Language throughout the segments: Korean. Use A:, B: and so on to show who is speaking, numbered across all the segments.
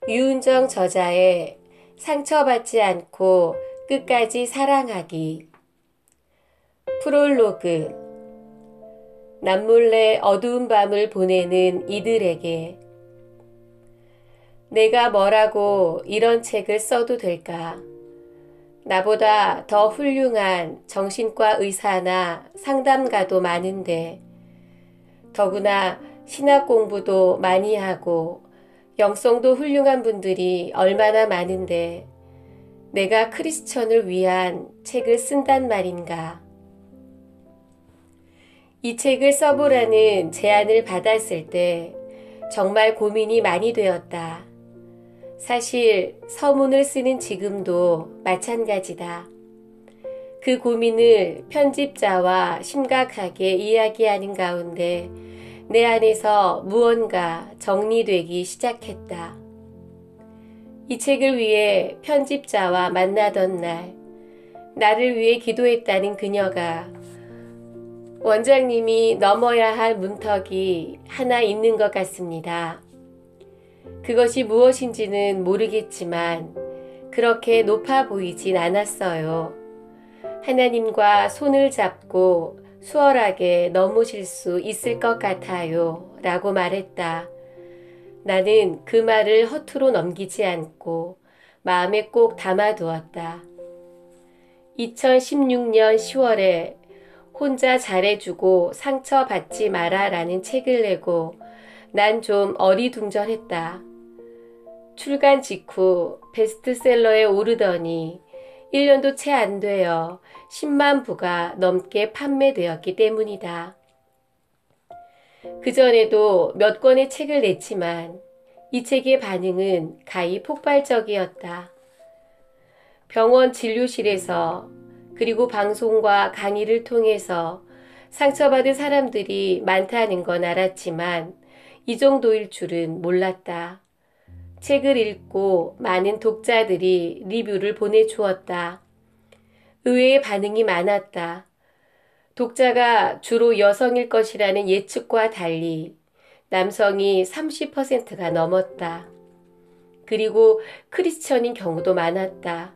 A: 유은정 저자의 상처받지 않고 끝까지 사랑하기. 프롤로그. 남몰래 어두운 밤을 보내는 이들에게 내가 뭐라고 이런 책을 써도 될까? 나보다 더 훌륭한 정신과 의사나 상담가도 많은데, 더구나 신학 공부도 많이 하고 영성도 훌륭한 분들이 얼마나 많은데 내가 크리스천을 위한 책을 쓴단 말인가. 이 책을 써보라는 제안을 받았을 때 정말 고민이 많이 되었다. 사실 서문을 쓰는 지금도 마찬가지다. 그 고민을 편집자와 심각하게 이야기하는 가운데 내 안에서 무언가 정리되기 시작했다. 이 책을 위해 편집자와 만나던 날, 나를 위해 기도했다는 그녀가 원장님이 넘어야 할 문턱이 하나 있는 것 같습니다. 그것이 무엇인지는 모르겠지만 그렇게 높아 보이진 않았어요. 하나님과 손을 잡고 수월하게 넘으실 수 있을 것 같아요. 라고 말했다. 나는 그 말을 허투루 넘기지 않고 마음에 꼭 담아두었다. 2016년 10월에 혼자 잘해주고 상처받지 마라 라는 책을 내고 난 좀 어리둥절했다. 출간 직후 베스트셀러에 오르더니 1년도 채 안 되어 10만 부가 넘게 판매되었기 때문이다. 그전에도 몇 권의 책을 냈지만 이 책의 반응은 가히 폭발적이었다. 병원 진료실에서 그리고 방송과 강의를 통해서 상처받은 사람들이 많다는 건 알았지만 이 정도일 줄은 몰랐다. 책을 읽고 많은 독자들이 리뷰를 보내주었다. 의외의 반응이 많았다. 독자가 주로 여성일 것이라는 예측과 달리 남성이 30%가 넘었다. 그리고 크리스천인 경우도 많았다.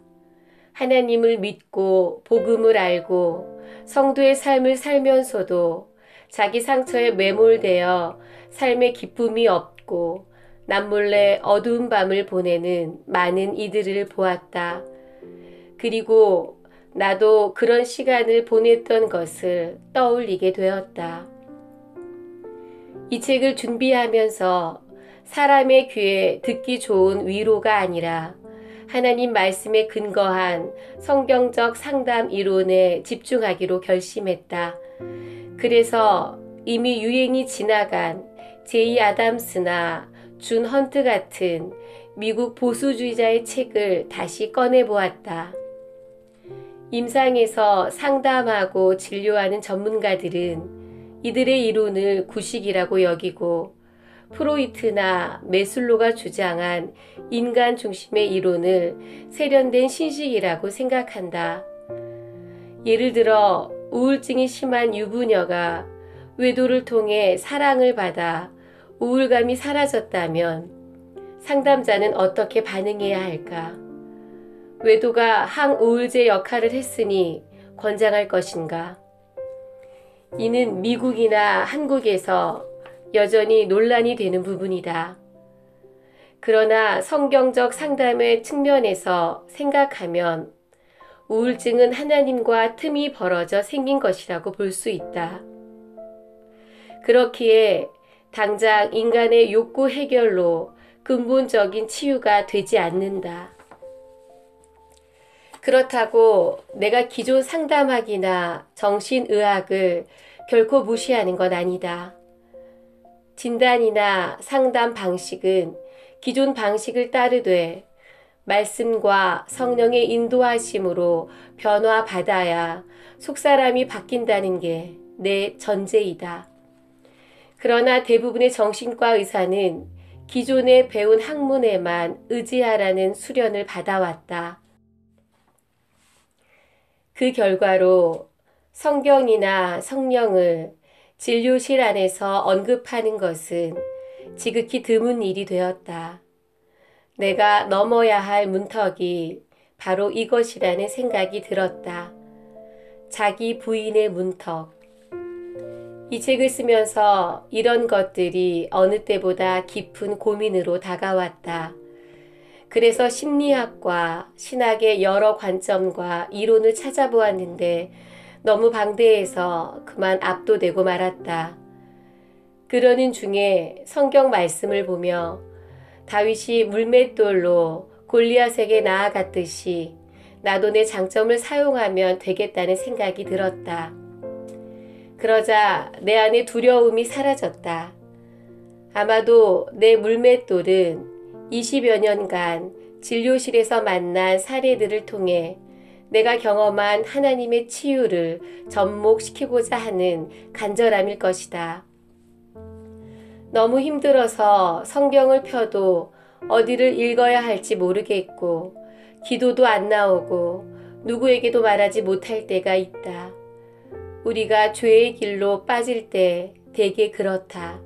A: 하나님을 믿고 복음을 알고 성도의 삶을 살면서도 자기 상처에 매몰되어 삶의 기쁨이 없고 남몰래 어두운 밤을 보내는 많은 이들을 보았다. 그리고 나도 그런 시간을 보냈던 것을 떠올리게 되었다. 이 책을 준비하면서 사람의 귀에 듣기 좋은 위로가 아니라 하나님 말씀에 근거한 성경적 상담 이론에 집중하기로 결심했다. 그래서 이미 유행이 지나간 제이 아담스나 준 헌트 같은 미국 보수주의자의 책을 다시 꺼내보았다. 임상에서 상담하고 진료하는 전문가들은 이들의 이론을 구식이라고 여기고 프로이트나 메슬로가 주장한 인간 중심의 이론을 세련된 신식이라고 생각한다. 예를 들어 우울증이 심한 유부녀가 외도를 통해 사랑을 받아 우울감이 사라졌다면 상담자는 어떻게 반응해야 할까? 외도가 항우울제 역할을 했으니 권장할 것인가? 이는 미국이나 한국에서 여전히 논란이 되는 부분이다. 그러나 성경적 상담의 측면에서 생각하면 우울증은 하나님과 틈이 벌어져 생긴 것이라고 볼 수 있다. 그렇기에 당장 인간의 욕구 해결로 근본적인 치유가 되지 않는다. 그렇다고 내가 기존 상담학이나 정신의학을 결코 무시하는 건 아니다. 진단이나 상담 방식은 기존 방식을 따르되 말씀과 성령의 인도하심으로 변화받아야 속사람이 바뀐다는 게 내 전제이다. 그러나 대부분의 정신과 의사는 기존에 배운 학문에만 의지하라는 수련을 받아왔다. 그 결과로 성경이나 성령을 진료실 안에서 언급하는 것은 지극히 드문 일이 되었다. 내가 넘어야 할 문턱이 바로 이것이라는 생각이 들었다. 자기 부인의 문턱. 이 책을 쓰면서 이런 것들이 어느 때보다 깊은 고민으로 다가왔다. 그래서 심리학과 신학의 여러 관점과 이론을 찾아보았는데 너무 방대해서 그만 압도되고 말았다. 그러는 중에 성경 말씀을 보며 다윗이 물맷돌로 골리앗에게 나아갔듯이 나도 내 장점을 사용하면 되겠다는 생각이 들었다. 그러자 내 안의 두려움이 사라졌다. 아마도 내 물맷돌은 20여 년간 진료실에서 만난 사례들을 통해 내가 경험한 하나님의 치유를 접목시키고자 하는 간절함일 것이다. 너무 힘들어서 성경을 펴도 어디를 읽어야 할지 모르겠고 기도도 안 나오고 누구에게도 말하지 못할 때가 있다. 우리가 죄의 길로 빠질 때 대개 그렇다.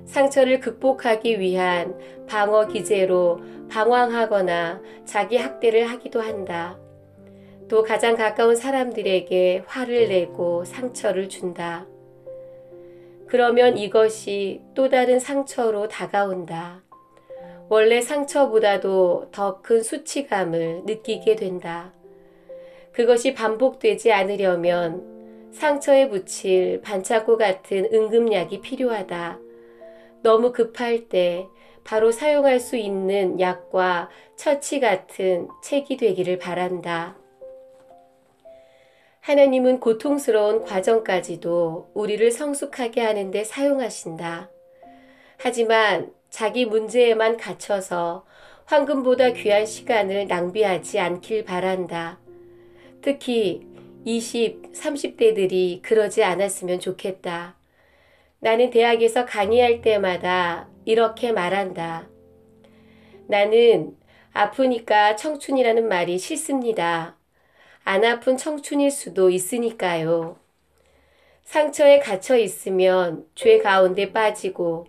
A: 상처를 극복하기 위한 방어 기제로 방황하거나 자기 학대를 하기도 한다. 또 가장 가까운 사람들에게 화를 내고 상처를 준다. 그러면 이것이 또 다른 상처로 다가온다. 원래 상처보다도 더 큰 수치감을 느끼게 된다. 그것이 반복되지 않으려면 상처에 붙일 반창고 같은 응급약이 필요하다. 너무 급할 때 바로 사용할 수 있는 약과 처치 같은 책이 되기를 바란다. 하나님은 고통스러운 과정까지도 우리를 성숙하게 하는데 사용하신다. 하지만 자기 문제에만 갇혀서 황금보다 귀한 시간을 낭비하지 않길 바란다. 특히 20, 30대들이 그러지 않았으면 좋겠다. 나는 대학에서 강의할 때마다 이렇게 말한다. 나는 아프니까 청춘이라는 말이 싫습니다. 안 아픈 청춘일 수도 있으니까요. 상처에 갇혀 있으면 죄 가운데 빠지고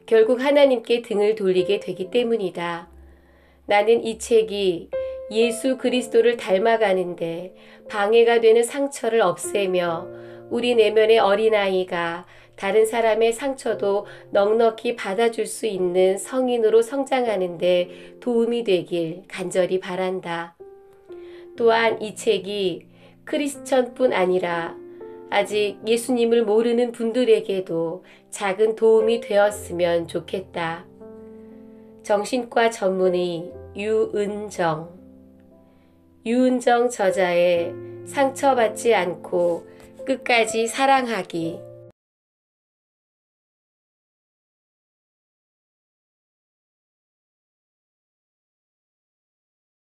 A: 결국 하나님께 등을 돌리게 되기 때문이다. 나는 이 책이 예수 그리스도를 닮아가는데 방해가 되는 상처를 없애며 우리 내면의 어린아이가 다른 사람의 상처도 넉넉히 받아줄 수 있는 성인으로 성장하는데 도움이 되길 간절히 바란다. 또한 이 책이 크리스천뿐 아니라 아직 예수님을 모르는 분들에게도 작은 도움이 되었으면 좋겠다. 정신과 전문의 유은정 저자의 상처받지 않고 끝까지 사랑하기.